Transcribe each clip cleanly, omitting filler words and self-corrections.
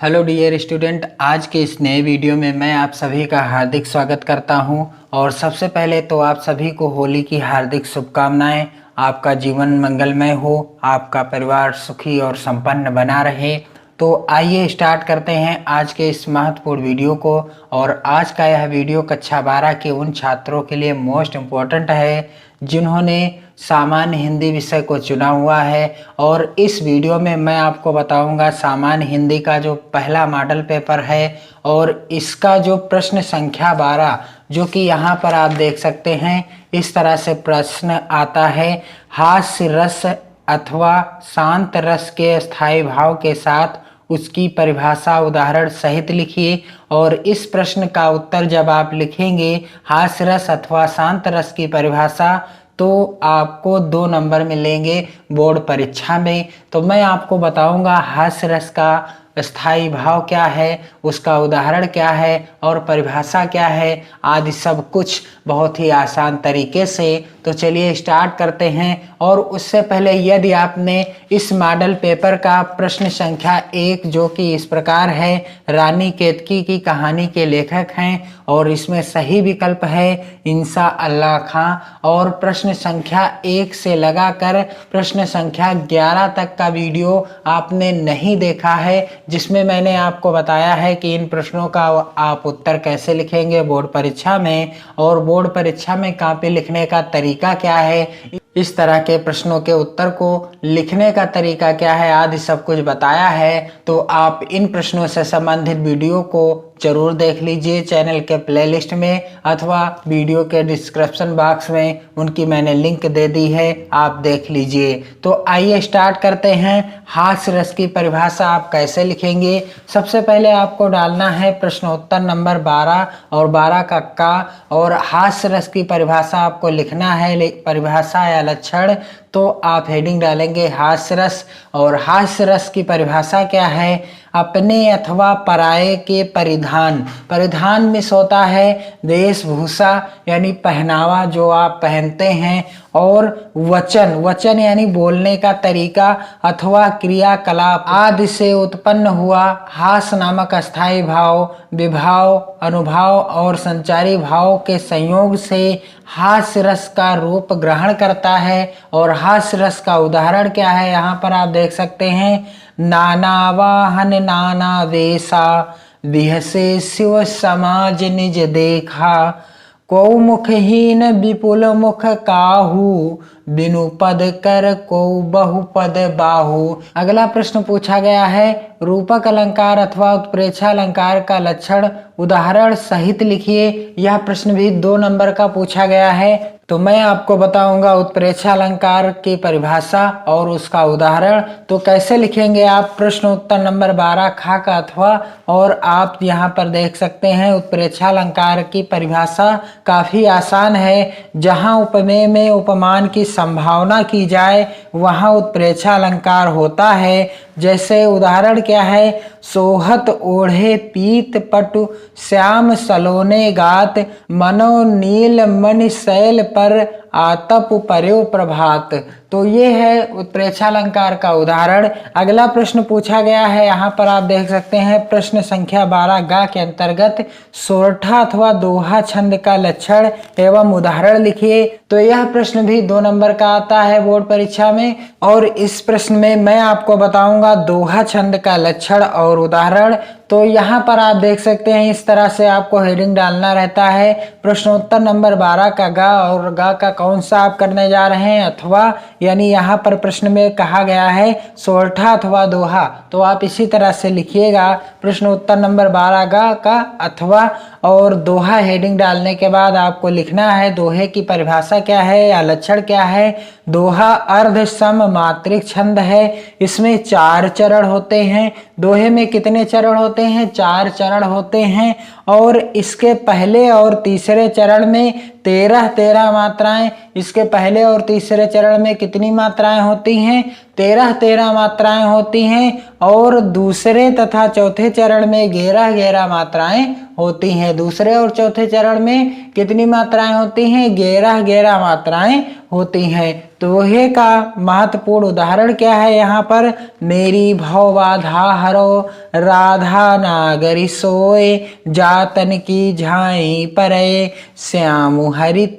Hello dear student, आज के इस नए वीडियो में मैं आप सभी का हार्दिक स्वागत करता हूं। और सबसे पहले तो आप सभी को होली की हार्दिक शुभकामनाएं। आपका जीवन मंगलमय हो, आपका परिवार सुखी और संपन्न बना रहे। तो आइए स्टार्ट करते हैं आज के इस महत्वपूर्ण वीडियो को। और आज का यह वीडियो कक्षा 12 के उन छात्रों के लिए मोस्ट इम्पोर्टेंट है जिन्होंने सामान्य हिंदी विषय को चुना हुआ है। और इस वीडियो में मैं आपको बताऊंगा सामान्य हिंदी का जो पहला मॉडल पेपर है और इसका जो प्रश्न संख्या 12, जो कि यहाँ पर आप देख सकते हैं। इस तरह से प्रश्न आता है, हास्य रस अथवा शांत रस के स्थायी भाव के साथ उसकी परिभाषा उदाहरण सहित लिखिए। और इस प्रश्न का उत्तर जब आप लिखेंगे हास्य रस अथवा शांत रस की परिभाषा, तो आपको 2 नंबर मिलेंगे बोर्ड परीक्षा में। तो मैं आपको बताऊंगा हास्य रस का स्थायी भाव क्या है, उसका उदाहरण क्या है और परिभाषा क्या है, आदि सब कुछ बहुत ही आसान तरीके से। तो चलिए स्टार्ट करते हैं। और उससे पहले यदि आपने इस मॉडल पेपर का प्रश्न संख्या 1, जो कि इस प्रकार है, रानी केतकी की कहानी के लेखक हैं और इसमें सही विकल्प है इंसा अल्लाह खां। और प्रश्न संख्या 1 से लगाकर प्रश्न संख्या 11 तक का वीडियो आपने नहीं देखा है, जिसमें मैंने आपको बताया है कि इन प्रश्नों का आप उत्तर कैसे लिखेंगे बोर्ड परीक्षा में, और बोर्ड परीक्षा में कॉपी लिखने का तरीका क्या है, इस तरह के प्रश्नों के उत्तर को लिखने का तरीका क्या है, आदि सब कुछ बताया है। तो आप इन प्रश्नों से संबंधित वीडियो को जरूर देख लीजिए चैनल के प्लेलिस्ट में, अथवा वीडियो के डिस्क्रिप्शन बॉक्स में उनकी मैंने लिंक दे दी है, आप देख लीजिए। तो आइए स्टार्ट करते हैं। हास्य रस की परिभाषा आप कैसे लिखेंगे। सबसे पहले आपको डालना है प्रश्नोत्तर नंबर 12 और 12 का और हास्य रस की परिभाषा आपको लिखना है, परिभाषा या लक्षण। तो आप हेडिंग डालेंगे हास्य रस। और हास्य रस की परिभाषा क्या है, अपने अथवा पराये के परिधान। परिधान में होता है वेशभूषा यानी पहनावा जो आप पहनते हैं, और वचन, वचन यानी बोलने का तरीका अथवा क्रियाकलाप आदि से उत्पन्न हुआ हास्य नामक अस्थायी भाव, विभाव, अनुभाव और संचारी भाव के संयोग से हास्य रस का रूप ग्रहण करता है। और हास्य रस का उदाहरण क्या है, यहाँ पर आप देख सकते हैं, नाना वाहन नाना वेशा, बिहसे शिव समाज निज देखा, को मुखहीन विपुल मुख काहू, बिनु पद कर को बहुपद बाहु। अगला प्रश्न पूछा गया है, रूपक अलंकार अथवा उत्प्रेक्षा अलंकार का लक्षण उदाहरण सहित लिखिए। यह प्रश्न भी 2 नंबर का पूछा गया है। तो मैं आपको बताऊंगा उत्प्रेक्षा अलंकार की परिभाषा और उसका उदाहरण। तो कैसे लिखेंगे आप, प्रश्न उत्तर नंबर 12 खा का अथवा। और आप यहाँ पर देख सकते हैं उत्प्रेक्षा अलंकार की परिभाषा काफी आसान है। जहाँ उपमेय में उपमान की संभावना की जाए वहाँ उत्प्रेक्षा अलंकार होता है। जैसे उदाहरण क्या है, सोहत ओढ़े पीत पटु, श्याम सलोने गात, मनो नील मणि शैल पर, आतप पर्यो प्रभात। तो ये है उत्प्रेक्षा अलंकार का उदाहरण। अगला प्रश्न पूछा गया है, यहाँ पर आप देख सकते हैं प्रश्न संख्या 12 गा के अंतर्गत सोरठा अथवा दोहा छंद का लक्षण एवं उदाहरण लिखिए। तो यह प्रश्न भी 2 नंबर का आता है बोर्ड परीक्षा में। और इस प्रश्न में मैं आपको बताऊंगा दोहा छंद का लक्षण और उदाहरण। तो यहाँ पर आप देख सकते हैं इस तरह से आपको हेडिंग डालना रहता है, प्रश्नोत्तर नंबर 12 का गा, और गा का कौन सा आप करने जा रहे हैं अथवा, यानी यहाँ पर प्रश्न में कहा गया है सोरठा अथवा दोहा। तो आप इसी तरह से लिखिएगा प्रश्नोत्तर नंबर 12 गा का अथवा, और दोहा हेडिंग डालने के बाद आपको लिखना है दोहे की परिभाषा क्या है या लक्षण क्या है। दोहा अर्ध सम मात्रिक छंद है, इसमें 4 चरण होते हैं। दोहे में कितने चरण होते हैं, 4 चरण होते हैं। और इसके पहले और तीसरे चरण में 13 मात्राएं, इसके पहले और तीसरे चरण में कितनी मात्राएं होती हैं? 13 मात्राएं होती हैं। और दूसरे तथा चौथे चरण में 11 मात्राएं होती हैं। दूसरे और चौथे चरण में कितनी मात्राएं होती हैं? 11 मात्राएं होती हैं। तो वह का महत्वपूर्ण उदाहरण क्या है यहाँ पर? मेरी भव बाधा हरो, राधा नागरी सोए, जातन की झाई परे, श्याम हरित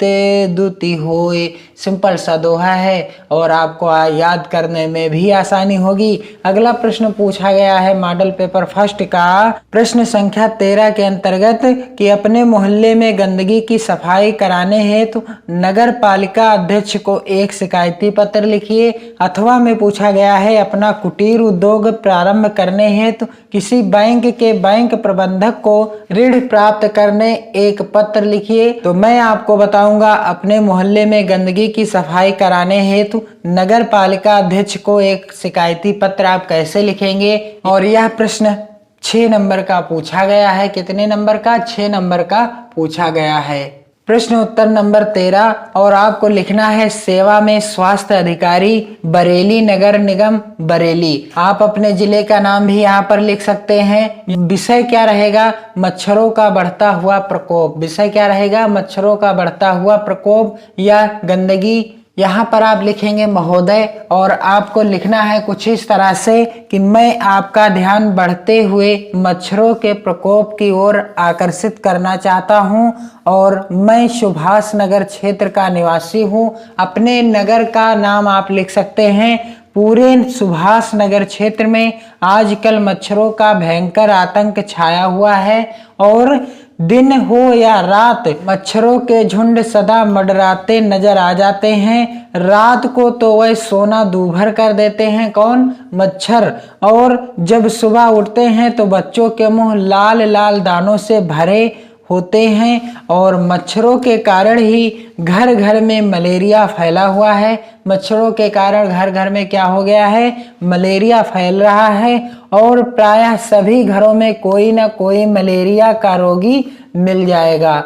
दुति होए। सिंपल सा दोहा है और आपको याद करने में भी आसानी होगी। अगला प्रश्न पूछा गया है मॉडल पेपर फर्स्ट का प्रश्न संख्या 13 के अंतर्गत कि अपने मोहल्ले में गंदगी की सफाई कराने हेतु नगर पालिका अध्यक्ष को एक शिकायती पत्र लिखिए। अथवा में पूछा गया है अपना कुटीर उद्योग प्रारंभ करने हेतु किसी बैंक के बैंक प्रबंधक को ऋण प्राप्त करने एक पत्र लिखिए। तो मैं आपको बताऊंगा अपने मोहल्ले में गंदगी की सफाई कराने हेतु नगर पालिका अध्यक्ष को एक शिकायती पत्र आप कैसे लिखेंगे। और यह प्रश्न 6 नंबर का पूछा गया है। कितने नंबर का? 6 नंबर का पूछा गया है। प्रश्न उत्तर नंबर 13 और आपको लिखना है सेवा में स्वास्थ्य अधिकारी बरेली नगर निगम बरेली। आप अपने जिले का नाम भी यहाँ पर लिख सकते हैं। विषय क्या रहेगा? मच्छरों का बढ़ता हुआ प्रकोप। विषय क्या रहेगा? मच्छरों का बढ़ता हुआ प्रकोप या गंदगी। यहाँ पर आप लिखेंगे महोदय और आपको लिखना है कुछ इस तरह से कि मैं आपका ध्यान बढ़ते हुए मच्छरों के प्रकोप की ओर आकर्षित करना चाहता हूँ और मैं सुभाष नगर क्षेत्र का निवासी हूँ। अपने नगर का नाम आप लिख सकते हैं। पूरे सुभाष नगर क्षेत्र में आजकल मच्छरों का भयंकर आतंक छाया हुआ है और दिन हो या रात मच्छरों के झुंड सदा मंडराते नजर आ जाते हैं। रात को तो वह सोना दूभर कर देते हैं। कौन? मच्छर। और जब सुबह उठते हैं तो बच्चों के मुंह लाल लाल दानों से भरे होते हैं और मच्छरों के कारण ही घर घर में मलेरिया फैला हुआ है। मच्छरों के कारण घर घर में क्या हो गया है? मलेरिया फैल रहा है और प्रायः सभी घरों में कोई ना कोई मलेरिया का रोगी मिल जाएगा।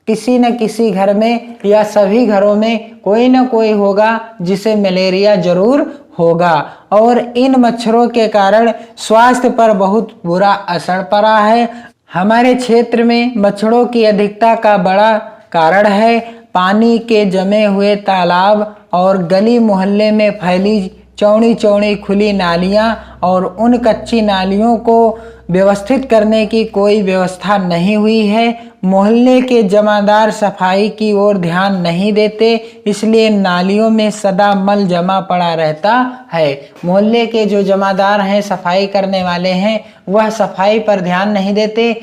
किसी न किसी घर में या सभी घरों में कोई ना कोई होगा जिसे मलेरिया जरूर होगा। और इन मच्छरों के कारण स्वास्थ्य पर बहुत बुरा असर पड़ा है। हमारे क्षेत्र में मच्छरों की अधिकता का बड़ा कारण है पानी के जमे हुए तालाब और गली मोहल्ले में फैली चौड़ी चौड़ी खुली नालियां और उन कच्ची नालियों को व्यवस्थित करने की कोई व्यवस्था नहीं हुई है। मोहल्ले के जमादार सफाई की ओर ध्यान नहीं देते, इसलिए नालियों में सदा मल जमा पड़ा रहता है। मोहल्ले के जो जमादार हैं, सफाई करने वाले हैं, वह सफाई पर ध्यान नहीं देते,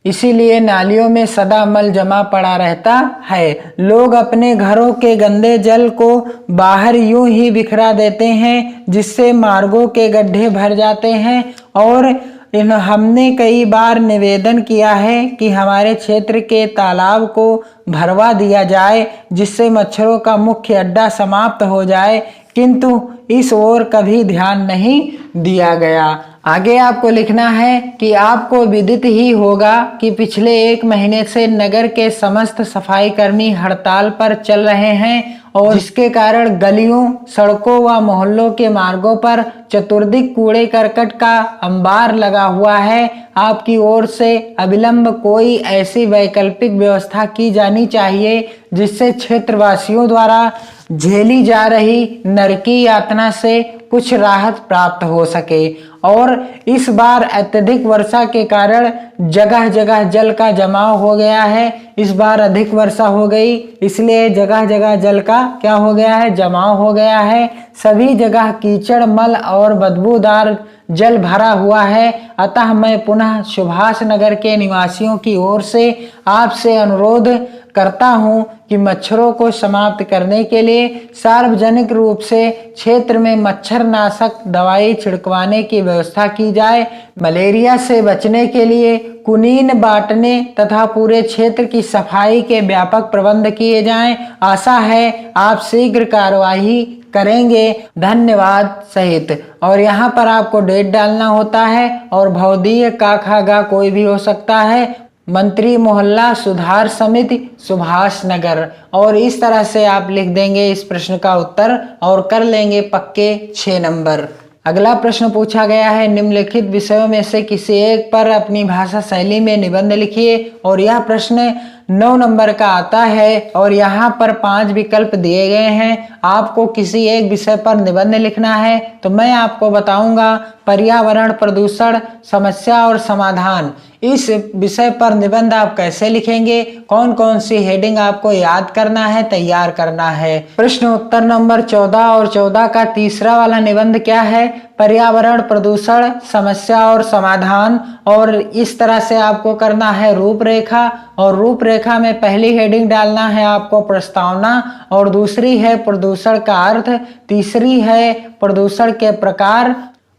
इसीलिए नालियों में सदा मल जमा पड़ा रहता है। लोग अपने घरों के गंदे जल को बाहर यूं ही बिखरा देते हैं जिससे मार्गों के गड्ढे भर जाते हैं। और हमने कई बार निवेदन किया है कि हमारे क्षेत्र के तालाब को भरवा दिया जाए जिससे मच्छरों का मुख्य अड्डा समाप्त हो जाए, किंतु इस ओर कभी ध्यान नहीं दिया गया। आगे आपको लिखना है कि आपको विदित ही होगा कि पिछले 1 महीने से नगर के समस्त सफाई कर्मी हड़ताल पर चल रहे हैं और जिसके कारण गलियों, सड़कों व मोहल्लों के मार्गों पर चतुर्दिक कूड़े करकट का अंबार लगा हुआ है। आपकी ओर से अविलंब कोई ऐसी वैकल्पिक व्यवस्था की जानी चाहिए जिससे क्षेत्रवासियों द्वारा झेली जा रही नरकी यातना से कुछ राहत प्राप्त हो सके। और इस बार अत्यधिक वर्षा के कारण जगह जगह जल का जमाव हो गया है। इस बार अधिक वर्षा हो गई, इसलिए जगह जगह जल का क्या हो गया है? जमाव हो गया है। सभी जगह कीचड़, मल और बदबूदार जल भरा हुआ है। अतः मैं पुनः सुभाष नगर के निवासियों की ओर से आपसे अनुरोध करता हूं कि मच्छरों को समाप्त करने के लिए सार्वजनिक रूप से क्षेत्र में मच्छर नाशक दवाई छिड़कवाने की व्यवस्था की जाए। मलेरिया से बचने के लिए कुनीन बांटने तथा पूरे क्षेत्र की सफाई के व्यापक प्रबंध किए जाएं। आशा है आप शीघ्र कार्यवाही करेंगे। धन्यवाद सहित। और यहाँ पर आपको डेट डालना होता है और भवदीय का, खा, गा कोई भी हो सकता है। मंत्री मोहल्ला सुधार समिति सुभाष नगर। और इस तरह से आप लिख देंगे इस प्रश्न का उत्तर और कर लेंगे पक्के 6 नंबर। अगला प्रश्न पूछा गया है, निम्नलिखित विषयों में से किसी एक पर अपनी भाषा शैली में निबंध लिखिए। और यह प्रश्न 9 नंबर का आता है और यहाँ पर 5 विकल्प दिए गए हैं। आपको किसी एक विषय पर निबंध लिखना है तो मैं आपको बताऊंगा पर्यावरण प्रदूषण समस्या और समाधान। इस विषय पर निबंध आप कैसे लिखेंगे, कौन कौन सी हेडिंग आपको याद करना है, तैयार करना है। प्रश्न उत्तर नंबर 14 और 14 का तीसरा वाला निबंध क्या है, पर्यावरण प्रदूषण समस्या और समाधान। और इस तरह से आपको करना है रूपरेखा। और रूपरेखा में पहली हेडिंग डालना है आपको प्रस्तावना, और दूसरी है प्रदूषण का अर्थ, तीसरी है प्रदूषण के प्रकार,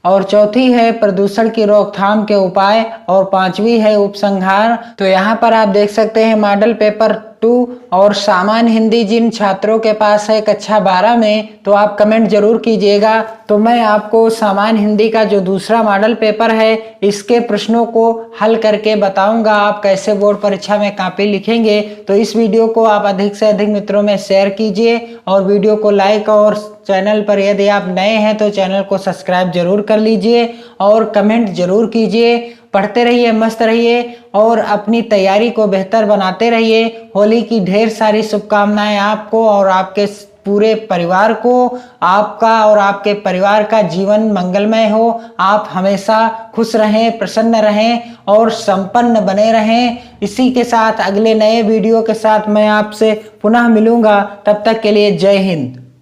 और चौथी है प्रदूषण की रोकथाम के उपाय, और 5वीं है उपसंहार। तो यहाँ पर आप देख सकते हैं मॉडल पेपर 2 और सामान्य हिंदी जिन छात्रों के पास है कक्षा 12 में, तो आप कमेंट जरूर कीजिएगा। तो मैं आपको सामान्य हिंदी का जो दूसरा मॉडल पेपर है इसके प्रश्नों को हल करके बताऊंगा आप कैसे बोर्ड परीक्षा में कॉपी लिखेंगे। तो इस वीडियो को आप अधिक से अधिक मित्रों में शेयर कीजिए और वीडियो को लाइक, और चैनल पर यदि आप नए हैं तो चैनल को सब्सक्राइब जरूर कर लीजिए और कमेंट जरूर कीजिए। पढ़ते रहिए, मस्त रहिए और अपनी तैयारी को बेहतर बनाते रहिए। होली की ढेर सारी शुभकामनाएं आपको और आपके पूरे परिवार को। आपका और आपके परिवार का जीवन मंगलमय हो। आप हमेशा खुश रहें, प्रसन्न रहें और संपन्न बने रहें। इसी के साथ अगले नए वीडियो के साथ मैं आपसे पुनः मिलूंगा। तब तक के लिए जय हिंद।